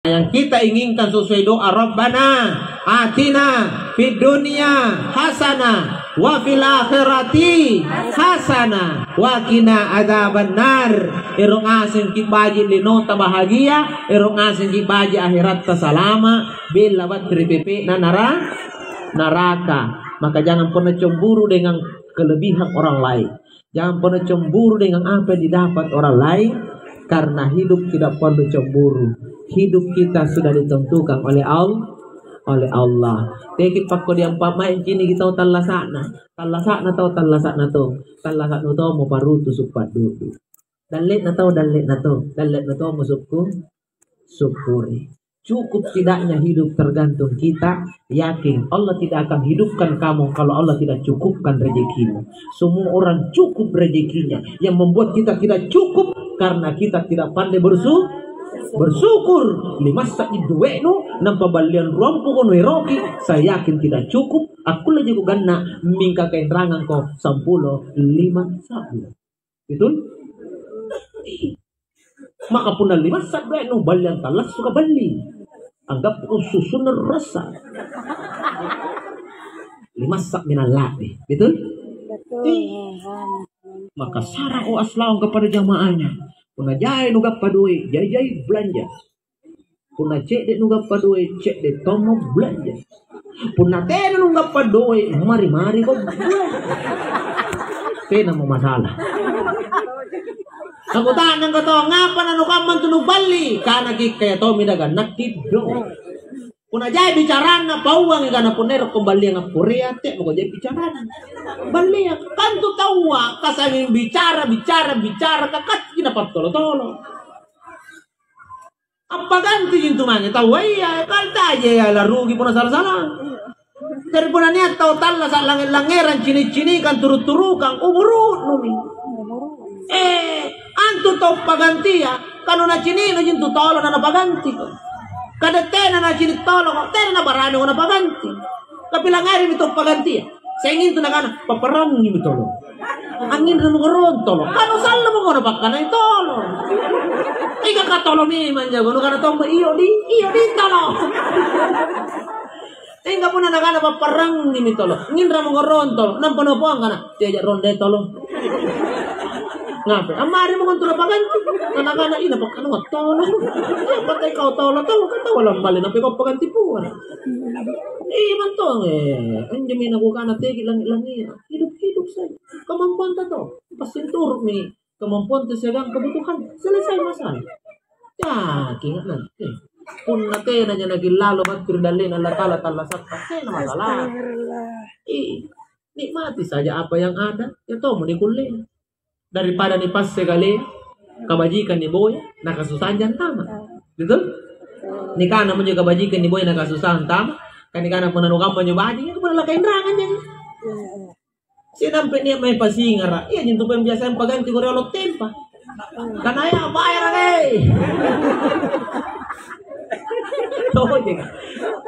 Yang kita inginkan sesuai doa Rabbana atina fid dunya hasanah wa fil akhirati hasanah wa qina adzabannar. Irung asin kibaji linota bahagia, irung asin kibaji akhirat salama bila batri pipi neraka. Maka jangan pernah cemburu dengan kelebihan orang lain. Jangan pernah cemburu dengan apa yang didapat orang lain, karena hidup tidak perlu cemburu. Hidup kita sudah ditentukan oleh Allah. Tekit pakko di empat main kini kita talasakna to mau parutu supat dulu. Dalit na to mau syukuri. Cukup tidaknya hidup tergantung kita. Yakin Allah tidak akan hidupkan kamu kalau Allah tidak cukupkan rezekimu. Semua orang cukup rezekinya. Yang membuat kita tidak cukup karena kita tidak pandai bersyukur. Limasa iduweno nampa balian rompo kono eroki. Saya yakin tidak cukup. Aku lagi ko ganna mingka kainrangan ko 10 5 1. Betul? Maka pun 5 1 no balian talas suka bali. Anggap ko susunan rasa. 5 minalati. Betul? Maka sarah o aslaw kepada jamaahnya. Puna jai nugap padui, jai belanja. Puna cek dek nugap padui, cek dek tomo belanja. Puna tena nugap padui, mari kok belanja. Tena mau masalah. Aku tanang ko to, ngapa na nukaman tunug bali? Kana kaya to midaga nakiddo. Puna jai bicara na pauang igana punero kembali nga puriate, mo jai bicara na. Bali kan tu tawa kasangin bicara kakat kinapat tolo. Apa ganti yung tumangin? Tawa iya, kalta ya la rugi puna salah. Dari puna niya tau tala sa langit-langiran cini kan turut-turukan umurut numi. Antu tau paganti ya, kanu na cini na yung tutolo na napaganti ko. Kada tena na cini tolo ko, tena na barano ko napaganti. Kapilangarin ito paganti ya. Sa ingin to na kana, paparang ni tolo. Angin rin mo ron tolo. Kano sal na mo ko na baka na tolo. Ay kakatolo mi man dyan. Kano ka na tolo, iyo di tolo. Tingga po na nakana paparang ni tolo. Angin rin mo ko ron tolo. Nang panopuan ka na, tiya ron de tolo. Ngapain? Amari mo kung tula paganti. Kanakana ina, pagkano nga tolo. Patay ka tolo. Kata walang bali na pikaw paganti po. Man to ang jami na ko kana tegi lang hidup sa kemampuan to pasintur mi kemampuan to sedang kebutuhan selesai masalah ya kingat nanti pun nate na niya nagilalo batir dalin Allah Ta'ala sakta na masalah nikmati saja apa yang ada itu mau dikulit daripada nipas sekali kebajikan ni boy nakasusahan jangan tama betul nikah namanya kebajikan ni boy nakasusahan tama kanikana penanukam penyobaji itu pernah lakain rangan niya. Sinampai niya may pasingara. Iya jinto pa yung biasa yung paganti ko reolog tempa. Kanaya bayar agay. Oo jika.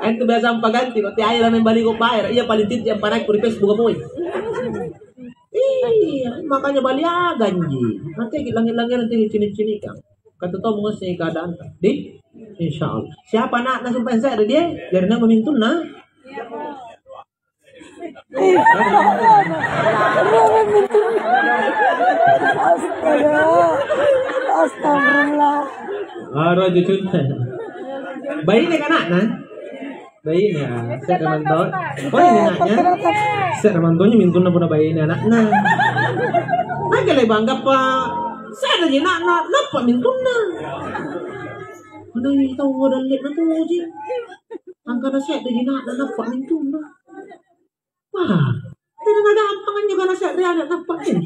Ayun to biasa yung paganti ko. Tiaya lang yung balik ko bayar. Iya palitit yung panak ko request buka po. Makanya baliagan ji. Nanti langit-langit nanti cinik-cinikang. Kata mo nga sa keadaan ka. Di? Insya Allah. Siapa nak sumpah saya ada dia? Biar dia memintun nah. Astagfirullah. Raja cinta. Bayi ni kanak nah. Bayi ni saya teman-teman. Oh ini anaknya. Saya teman-temannya mintun na puna bayi ni anak nah. Nagalay bangga pa. Saya ada nak napa mintun na. Ano yung itaw mo dalit na to, Oji? Ang kanaset na ginaan na pamintun na. Wah, tayo na nagaampangan nyo kanaset na yan na pakin.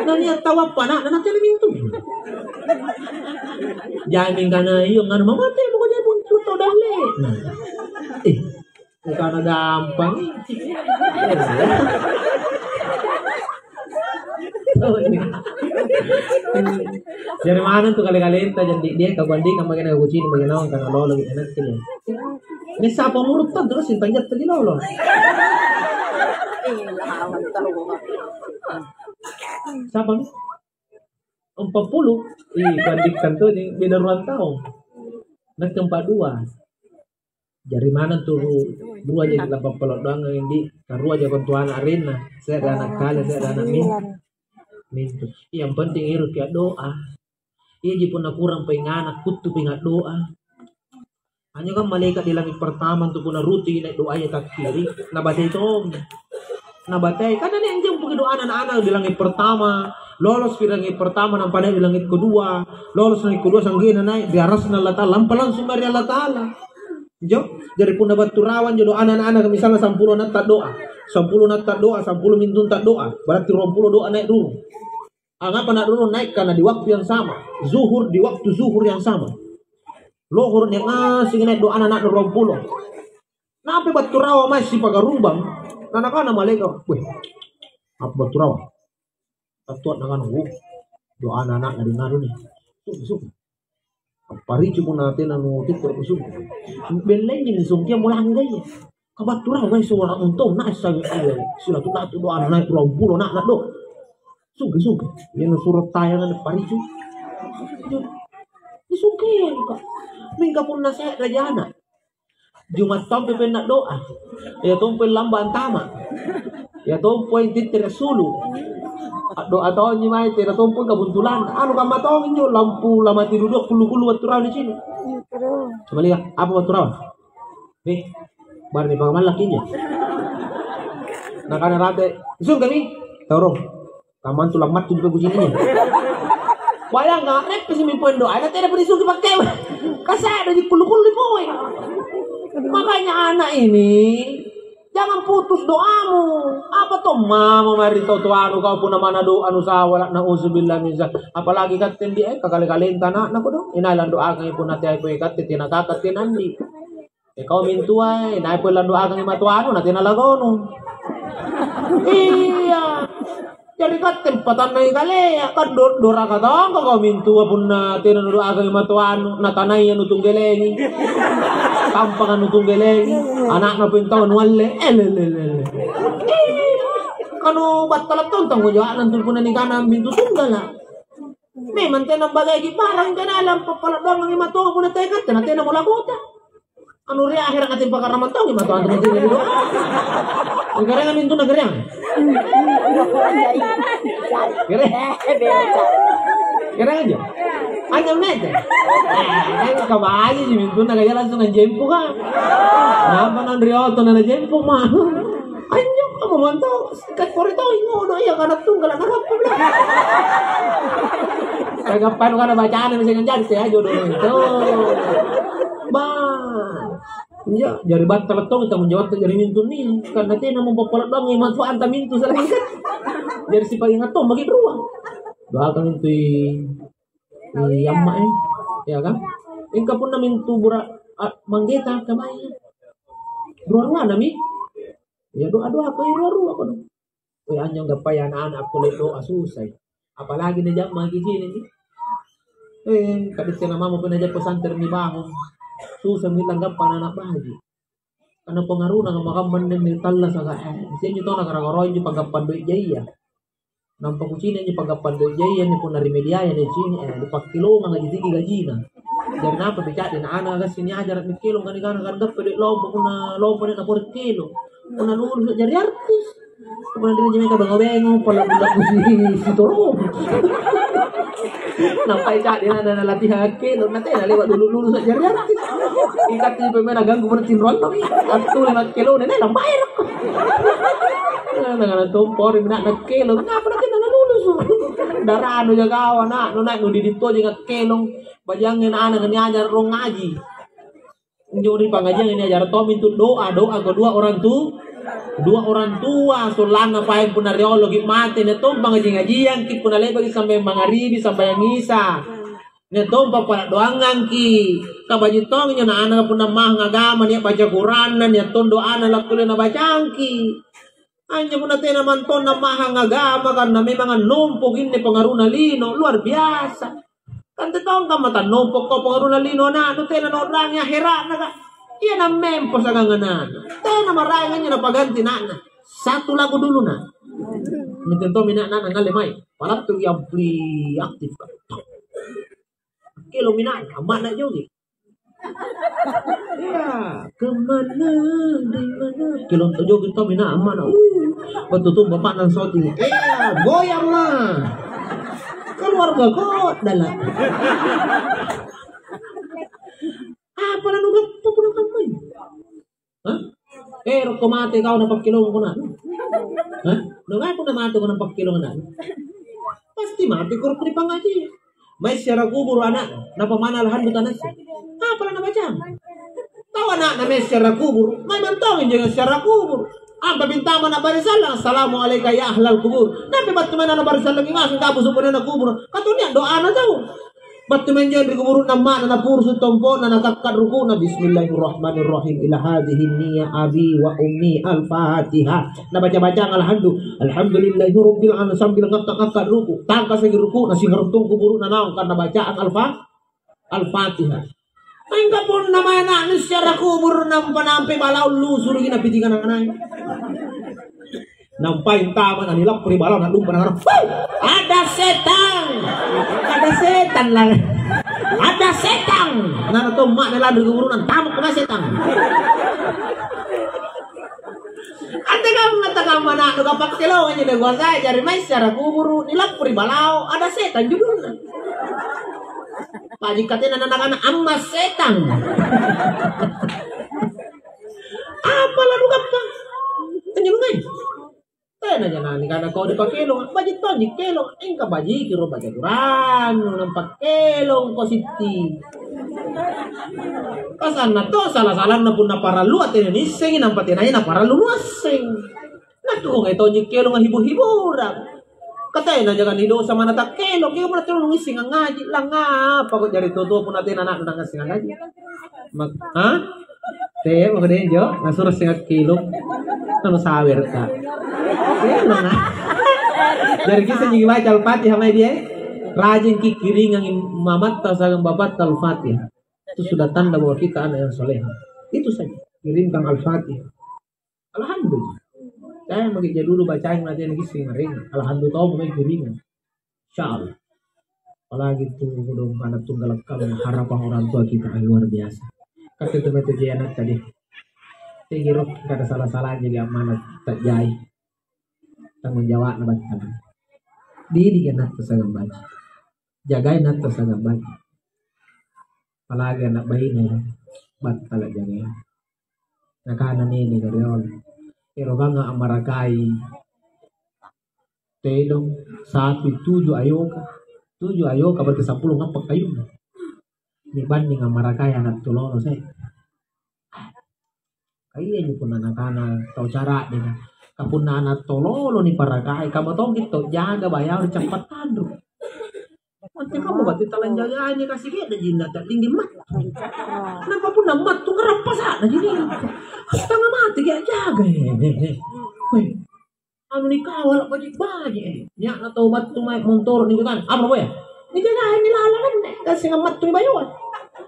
Naniya tawa pa na natin mintun. Jamin ka na yung ano, mamatay mo ko dyan mong tuto dalit. Ikaw nagampang. Dari mana tuh kali-kali enta jadi dia kabandi ka magana kucing magana kan lo lagi enak sih. Ini siapa mulut tuh terus yang panjat tadi lo. Siapa nih? 40. Bandingkan tuh di beda ruang tahun. Nak tempat dua. Dari mana tuh dua aja dapat pelot doang yang di karu aja bantuan arena. Saya ada anak kali, saya ada anak min. Yang penting itu kayak doa. Iya jipun nak kurang penganak kutu pengat doa. Hanya kan malaikat di langit pertama untuk puna ruti naik doanya ke kiri. Nabatai itu nabatai kan ini yang jemput doa anak-anak di langit pertama. Lolos di langit pertama nampak di langit kedua. Lolos langit kedua sanggina naik di aras Allah Ta'ala. Lampah langsung dari Allah Ta'ala. Jo, jadi pun dapat turawan jodoh anak-anak misalnya 10 nak tak doa, 10 nak tak doa, 10 mintun tak doa, berarti 20 doa naik dulu. Angapa nak dulu naik karena di waktu yang sama, zuhur di waktu zuhur yang sama, lohur yang asing naik doa anak 20. Napa buat turawan masih pakai rubang? Anak-anak malaikat, weh, apa buat turawan? Tatuat nak doa anak dari ngaru nih, suka. Pari cuma nanti nanu tiktok usung, belain jadi sungkia mulang gaya. Kabat turah guys suara untung nak saya sila tu nak tu doa naik 20 nak do. Sungke yang surat tayangan pari cu. Ini sungke kak. Mingga pun nasihat raja anak. Jumat tompe nak doa. Ya tompe lamban tama. Ya tompe titir sulu. Doa tahun ni mai tera tompo kabuntulan. Anu kam matong nyo lampu lama duduk kulu-kulu waturau di sini. Coba lihat apa waturau? Nih, bar ni pangamal lakinya. Nak ada rate. Isung kami. Taurong. Taman tulang mat tu kucingnya. Bayang enggak rek pesi mimpen doa. Ada tidak berisung dipakai. Kasar ada di kulu-kulu di poe. Makanya anak ini jangan putus doamu. Apa toh mama mari tuanu kau pun mana doa anu sawala nauzubillah min zalik. Apalagi katen di kakali-kali tanah nak dong. Inalan doa kang pun nati ay poe katen tina kakaten andi. Kau mintuai nai pun lan doa kang matuanu nati nalagono. Iya. Jadi katen patan nai kali kan dora katong kau mintu pun nati doa kang matuanu natanay anu tunggelengi. Kampang anu tunggelengi. Anak na pintawan wale kanu batalap tontong ko jwa nang tulpo na ni kana bintu tunggal na memang tenang bagay di parang kanalam papalat doang ang imato ko na tekat na tenang mo laguta anu ri akhir ang ating pagkaraman tong imato ang tumutsin nito ang garang ang bintu na garang garang aja anyam nete kabayo si bintu na kaya langsung ang jempo ka napa nang rioto na jempo mah anjok kamu mantau kat korito ngono ya anak tunggal anak apa lah kagapan kana bacaan misalnya jadi saya jodoh itu ya jari bat teletong kita menjawab jari mintu nih karena tena mempopolat dong yang manfaat ta mintu salah kan jari si pagi ngatong bagi ruang doakan itu yamma ya kan ingka pun na mintu bura manggeta kamay ruang nami ya doa apa yang baru apa dong? Kaya anyang gapay anak-anak ko doa susay. Apalagi na jam magi gini ni. Kadit ka naman mo pinajak pesanter ni bangon. Susay mi tanggap anak bagi. Karena pengaruh nga makaman ni talla sa kasi nyo to nakaragoroy ni paggapan do jaya. Nampak kucina ni paggapan do jaya ni pun remediaya ni sini di pakilo nga gitigi gajina. Dari napa bicara na anak kasi ni ajar ni kilo kan gap pede lompo na por kilo. Una lulus jadi artis. Kemudian dia mereka bengong-bengong pola si Toro. Nampai cak dia ada latihan kilo nanti lewat dulu jadi artis. Ikat di pemain ganggu bertin rontok. Atu 5 kilo nenek nampai rak. Dengan tumpor nak kilo. Kenapa nak kena lulus? Darah anu jaga anak, nu naik nu didito jeung kelong. Bajangin anak ini ajar rong ngaji. Njuri pengajian ini ajar to mintu doa kedua orang tua sulana paen pun ariologi mate ne tom pengajian ki pun ale bagi sampai mangaribi sampai yang isa ne tom papa doangan ki kabaji tong nya anak pun mah ngagama nya baca Quran nya ton doa na lakule na bacangki anya pun tena manton na mah ngagama karena memang numpuk ini pengaruh lino luar biasa. Kan tetong ka mata numpok ko pengaruh lino na tena no orang nya heran na ka. Iya na mempo sa ganganan. Tena marangan niya na paganti na. Satu lagu dulu na. Mintin to minak na ngalimay. Palat to ampli aktif ka. Kilo minak amat na jogi. Iya, kemana, di mana? Kilong tujuh kita mina aman. Betul bapak nang shooting. Iya, goyang mah. Keluarga kok dalam. Apa na nugat pa po ng kamay? Ha? Pero kumate ka na pagkilong ko na. Ha? Nungay po na mati ko ng pagkilong na. Pasti mati ko rin pang ngaji. May siyara kubur anak na pamanalahan mo tanas. Apa na nabaca? Tahu anak na may siyara kubur. May mantongin dyan siyara kubur. Ang pabintama na barisal lang. Assalamualaikum ya ahlal kubur. Tapi ba't naman na barisal lang yung asing tapos po na kubur. Katunya doa na daw. Ba't naman dyan kubur na ma na napurso tompo na nakakaruko na Bismillahirrahmanirrahim ila hadihin niya abi wa ummi al-fatiha. Nabaca-baca ang alhamdulillahi rabbil alamin sambil ngakak-ruku. Tangka sa ruku na singarutong kubur na naong kan nabaca ang al-fatiha. Ay ka po naman na siya kubur ng panampi balaw lusur ginapitikan ng anay. Nampay tama na nila puri balaw na lumpa na ada setan lang. Ada setan. Nana to mak nila kubur ng tamok na setan. Ante ka mengatakan mana nu kapak telo nya de gua saya cari mai secara kubur nila puri balaw ada setan judulnya. Pagi katanya anak-anak amma setan. Apa lalu gampang? Penyelungan. Tena jangan karena kau dipakilong, bajit to di kelong, engka baji kiro baca Quran, nampak kelong positif. Pasana to salah-salah na pun na para luat ini sing nampak tinay na para luasing. Natuong ito di kelong hibur-hiburan. Katay na jangan hidup sama natak kelong, kaya mo natin nung ising ang ngaji lang nga. Pagod dari tuto po natin anak ng ising ang ngaji. Ha? Te, mo din jo, nasuros singat kilong. Ano sawer ka? Kelong na. Dari kisah nyigi baca Al-Fatihah may dia. Rajin kikiring ang mamat ta sa babat Al-Fatihah. Itu sudah tanda bahwa kita anak yang soleh. Itu saja. Kirimkan Al-Fatihah. Alhamdulillah. Saya begitu dulu bacain nanti lagi sering. Alhamdulillah mulai kiringan. Insyaallah. Apalagi itu udah karena tunggal kamu harapan orang tua kita luar biasa. Kata itu anak tadi. Tinggi rok kada salah-salah jadi amanat tak jai. Tanggung jawab na baca. Di anak tersagam baca. Jagain anak tersagam baca. Apalagi anak bayi na batal jagain. Nakanan ini dari Allah. Pero banga amarakai tedong sapi 7 ayoka berarti 10 ngapak kayu dibanding amarakai anak tulono saya kaya nyo pun anak-anak tau cara din kapun na anak tololo ni parakai kamu tau gitu jaga bayar cepat tanduk nanti kamu berarti talan jagaannya kasih dia ada jinda tak tinggi mat kenapa pun mat tuh ngerapas ada jadi setengah mati kayak jaga weh anu ni kawal bajik-bajik nya na taubat tu mai motor ni kan apa boy ni jagain ni lalangan kasih ngamat tu bayo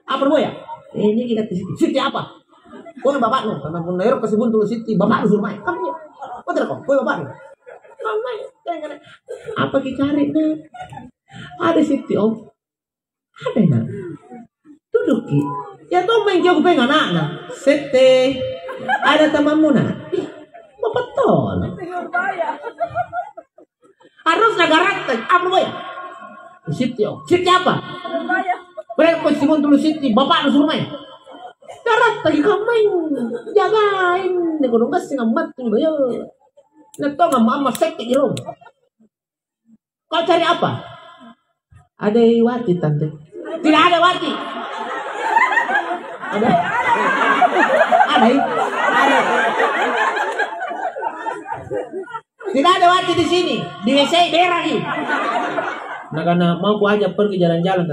apa boy ini kita siti apa kau bapak nu karena pun naik kasih buntul siti bapak suruh mai kamu betul kok kau bapak kamu apa kita cari na ada siti om ada na duduk ki ya tuh main jauh pengen anak sete ada temanmu na bapak tol harus negara apa boy siti om siti apa berapa posisi dulu siti bapak suruh main darat lagi kamain jagain nih gunung gas ngamat tuh bayo neto nggak mama seti gitu kau cari apa ada wati tante tidak ada wati ada tidak ada wati di sini di WC berang nih nah karena mau ku aja pergi jalan-jalan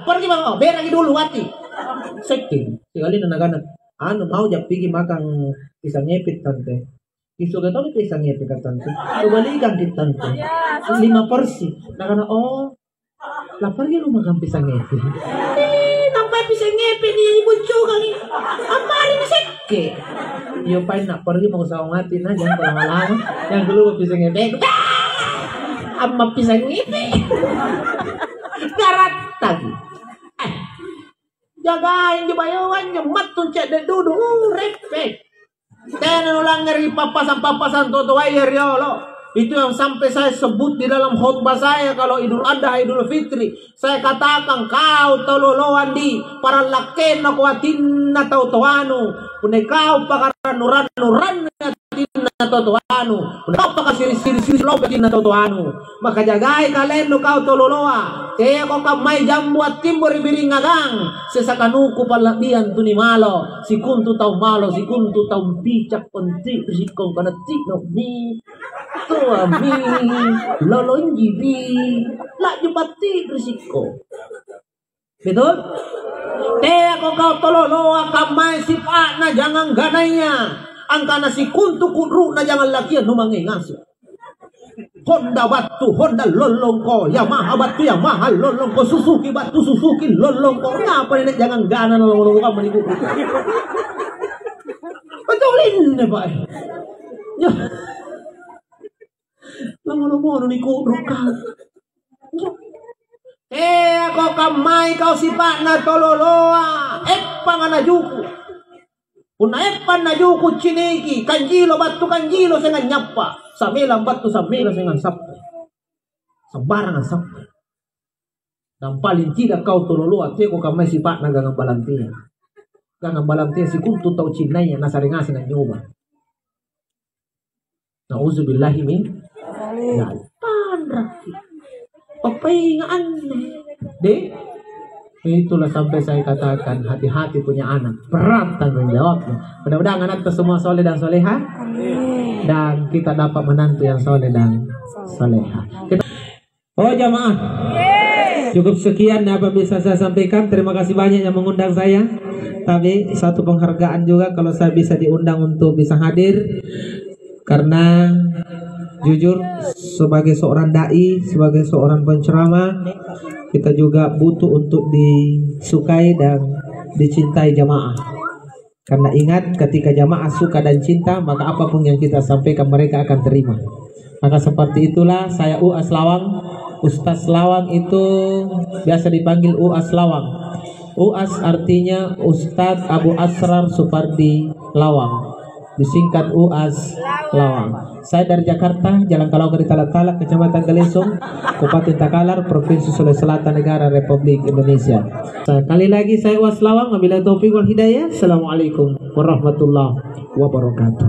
pergi mau berang dulu wati sekting sekali nana anu mau jak pergi makan pisang nyepit tante isu kita tuh pisang nyepit tante kembalikan kita tante 5 porsi nah karena oh lapar dia lu makan pisang nyepit nampak pisang nyepit ni ibu juga nih apa ini sekke yo pain nak pergi mau sawangatin aja jangan lama-lama yang dulu pisang nyepit amma pisang nyepit garat tadi Jagain di bayuan nyemat tuh cek de dudu repek. Tenen ulang ngeri papasan toto air ya lo. Itu yang sampai saya sebut di dalam khutbah saya kalau Idul Adha, Idul Fitri. Saya katakan kau tololoan di para laken na kuatin na tautuanu. Punay kau pakaran nuran na tautuanu. Punay kau pakasiri-siri lobatin na tautuanu. Maka jagai kalen no kau tololoa. Kaya ko kamay jambuat timbor ibiringagang. Sesakanuku palabian tu ni malo. Si kuntu tau malo, si kuntu tau picak konti. Si kong kanati no mi. Ami lolo injibi lak jupati risiko betul te ako kau tololo akamay si pa na jangan ganaya angka na si kuntu kudru na jangan lakian numangingas Honda batu Honda lolong ko Yamaha batu Yamaha lolong ko Suzuki batu Suzuki lolong ko ngapa ini jangan gana lolong kamu niku betulin ne pak ya lama-lama ni kudruk kau. Ako kamay kau sipa na tololoa. Epang anajuku. Una epan najuku chiniki. Kanjilo batu kanjilo sa nyapa. Samilang batu samilang sa sapay. Sambarang ang sapay. Dan paling tidak kau tololoa. Ako kamay sipa na gangang balantiya. Gangang balantiya si kuntu tau chinaya nasaringasin ang nyoba. Nauzubillahi min Papahingaan deh. Itulah sampai saya katakan hati-hati punya anak, berat tanggung jawabnya. Mudah-mudahan anak kita semua soleh dan soleha, dan kita dapat menantu yang soleh dan soleha. Oh jamaah, cukup sekian apa bisa saya sampaikan. Terima kasih banyak yang mengundang saya. Tapi satu penghargaan juga kalau saya bisa diundang untuk bisa hadir. Karena jujur sebagai seorang dai, sebagai seorang penceramah, kita juga butuh untuk disukai dan dicintai jamaah. Karena ingat ketika jamaah suka dan cinta, maka apapun yang kita sampaikan mereka akan terima. Maka seperti itulah saya Uas Lawang. Ustaz Lawang itu biasa dipanggil Uas Lawang. Uas artinya Ustadz Abu Asrar Supardi Lawang, disingkat Uas Lawang. Saya dari Jakarta, Jalan Kalauger Talak-Talak, Kecamatan Galesong, Kabupaten Takalar, Provinsi Sulawesi Selatan, Negara Republik Indonesia. Sekali lagi saya Uas Lawang, wabillahi taufiq wal hidayah. Assalamualaikum warahmatullahi wabarakatuh.